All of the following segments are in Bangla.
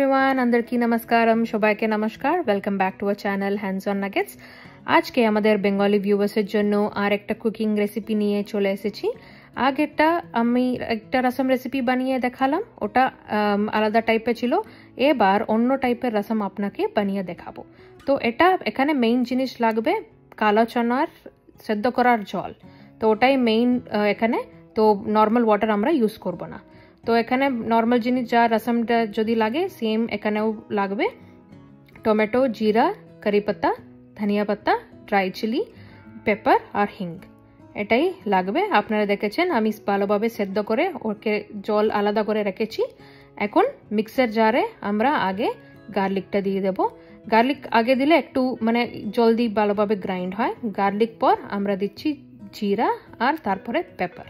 এভরিওয়ান, আন্দারকি নমস্কারম, সবাইকে নমস্কার। Welcome back to our channel hands on nuggets. আজকে আমাদের বেঙ্গলি ভিউয়ার্সের জন্য আর একটা কুকিং রেসিপি নিয়ে চলে এসেছি। আগেরটা আমি একটা রসম রেসিপি বানিয়ে দেখালাম, ওটা আলাদা টাইপের ছিল। এবার অন্য টাইপের রসম আপনাকে বানিয়ে দেখাবো। তো এটা এখানে মেইন জিনিস লাগবে কালো চনার সেদ্ধ করার জল। তো ওটাই মেইন এখানে। তো নর্মাল ওয়াটার আমরা ইউজ করব না। তো এখানে নর্মাল জিনিস যা রসমটা যদি লাগে সেম এখানেও লাগবে। টমেটো, জিরা, কারি পাতা, ধনিয়া পাতা, ড্রাই চিলি, পেপার আর হিং, এটাই লাগবে। আপনারা দেখেছেন আমি ভালোভাবে সেদ্ধ করে ওকে জল আলাদা করে রেখেছি। এখন মিক্সার জারে আমরা আগে গার্লিকটা দিয়ে দেব। গার্লিক আগে দিলে একটু মানে জলদি ভালোভাবে গ্রাইন্ড হয়। গার্লিক পর আমরা দিচ্ছি জিরা আর তারপরে পেপার।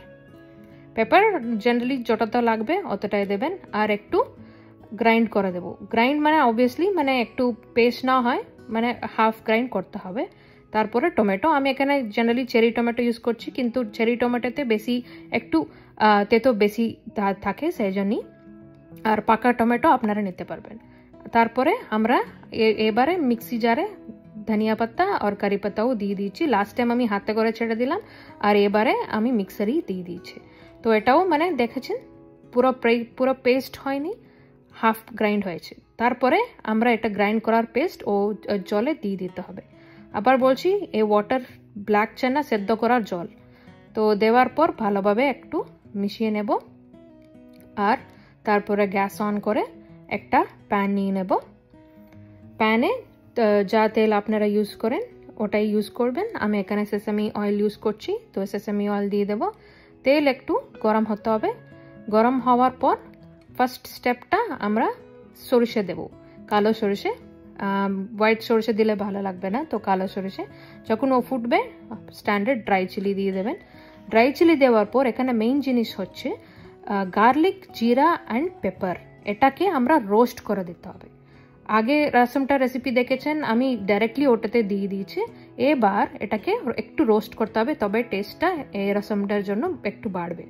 পেপার জেনারেলি যতটা লাগবে অতটাই দেবেন। আর একটু গ্রাইন্ড করে দেবো। গ্রাইন্ড মানে অবভিয়াসলি মানে একটু পেস্ট না হয়, মানে হাফ গ্রাইন্ড করতে হবে। তারপরে টমেটো, আমি এখানে জেনারেলি চেরি টমেটো ইউজ করছি, কিন্তু চেরি টমেটোতে বেশি একটু তেতো বেশি থাকে, সেই জন্যই। আর পাকা টমেটো আপনারা নিতে পারবেন। তারপরে আমরা এবারে মিক্সি জারে ধনিয়া পাতা আর কারি পাতাও দিয়ে দিয়েছি। লাস্ট টাইম আমি হাতে করে ছেড়ে দিলাম, আর এবারে আমি মিক্সারেই দিয়ে দিয়েছি। তো এটাও মানে দেখেছেন পুরো পেস্ট হয়নি, হাফ গ্রাইন্ড হয়েছে। তারপরে আমরা এটা গ্রাইন্ড করার পেস্ট ও জলে দিয়ে দিতে হবে। আবার বলছি, এই ওয়াটার ব্ল্যাক চানা সেদ্ধ করার জল তো দেওয়ার পর ভালোভাবে একটু মিশিয়ে নেব। আর তারপরে গ্যাস অন করে একটা প্যান নিয়ে নেব। প্যানে যা তেল আপনারা ইউজ করেন ওটাই ইউজ করবেন। আমি এখানে সেসামি অয়েল ইউজ করছি, তো সেসামি অয়েল দিয়ে দেব। তেল একটু গরম হতে হবে। গরম হওয়ার পর ফার্স্ট স্টেপটা আমরা সরিষে দেব, কালো সরিষে। হোয়াইট সরিষে দিলে ভালো লাগবে না, তো কালো সরিষে। যখন ও ফুটবে স্ট্যান্ডার্ড ড্রাই চিলি দিয়ে দেবেন। ড্রাই চিলি দেওয়ার পর এখানে মেইন জিনিস হচ্ছে গার্লিক, জিরা অ্যান্ড পেপার, এটাকে আমরা রোস্ট করে দিতে হবে। আগে রসমটা রেসিপি দেখেছেন, আমি ডাইরেক্টলি ওটাতে দিয়ে দিয়েছি। এবার এটাকে একটু রোস্ট করতে হবে, তবে টেস্টটা এই রসমটার জন্য একটু বাড়বে।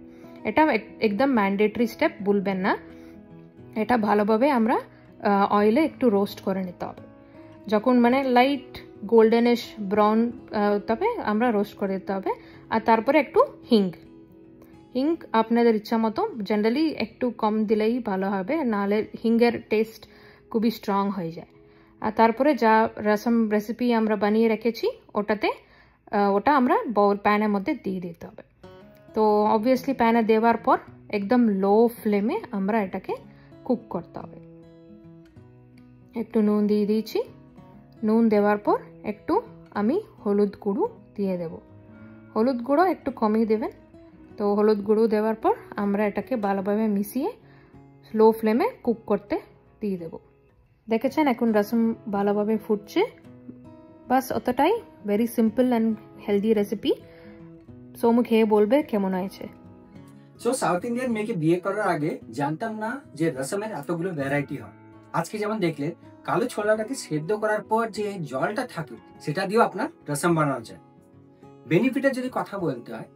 এটা একদম ম্যান্ডেটরি স্টেপ, ভুলবেন না। এটা ভালোভাবে আমরা অয়েলে একটু রোস্ট করে নিতে হবে। যখন মানে লাইট গোল্ডেনিশ ব্রাউন তবে আমরা রোস্ট করে দিতে হবে। আর তারপরে একটু হিং আপনাদের ইচ্ছা মতো, জেনারেলি একটু কম দিলেই ভালো হবে, নাহলে হিংয়ের টেস্ট খুবই স্ট্রং হয়ে যায়। আর তারপরে যা রসম রেসিপি আমরা বানিয়ে রেখেছি ওটা আমরা প্যানের মধ্যে দিয়ে দিতে হবে। তো অবভিয়াসলি প্যানে দেওয়ার পর একদম লো ফ্লেমে আমরা এটাকে কুক করতে হবে। একটু নুন দিয়ে দিয়েছি। নুন দেওয়ার পর একটু আমি হলুদ গুঁড়ো দিয়ে দেব। হলুদ গুঁড়ো একটু কমিয়ে দেবেন। তো হলুদ গুঁড়ো দেওয়ার পর আমরা এটাকে ভালোভাবে মিশিয়ে লো ফ্লেমে কুক করতে দিয়ে দেব। দেখেছেন এখন রসম ভালোভাবে ফুটছে। বাস অতটাই, very simple and healthy recipe. Soumu খেয়ে বলবে কেমন হয়েছে। সো সাউথ ইন্ডিয়ান মেয়েকে বিয়ে করার আগে জানতাম না যে রসমের এতগুলো ভ্যারাইটি হয়। আজকে যেমন দেখলেন কালো ছোলাটাকে সেদ্ধ করার পর যে জলটা থাকে সেটা দিয়েও আপনার রসম বানানো যায়। বেনিফিটের যদি কথা বলতে হয়,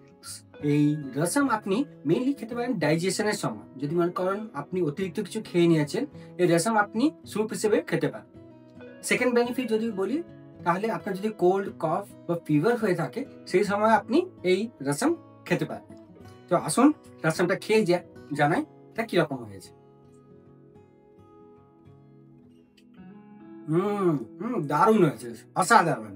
এই রসম আপনি মেইনলি খেতে পারেন ডাইজেশনের সময়। যদি মনে করেন আপনি অতিরিক্ত কিছু খেয়ে নিয়েছেন, এই রসম আপনি স্যুপ হিসেবে খেতে পারেন। সেকেন্ড বেনিফিট যদি বলি, তাহলে আপনার যদি কোল্ড, কফ বা ফিভার হয়ে থাকে সেই সময় আপনি এই রসম খেতে পারেন। তো আসুন রসমটা খেয়ে জানাই এটা কিরকম হয়েছে। দারুণ হয়েছে, অসাধারণ।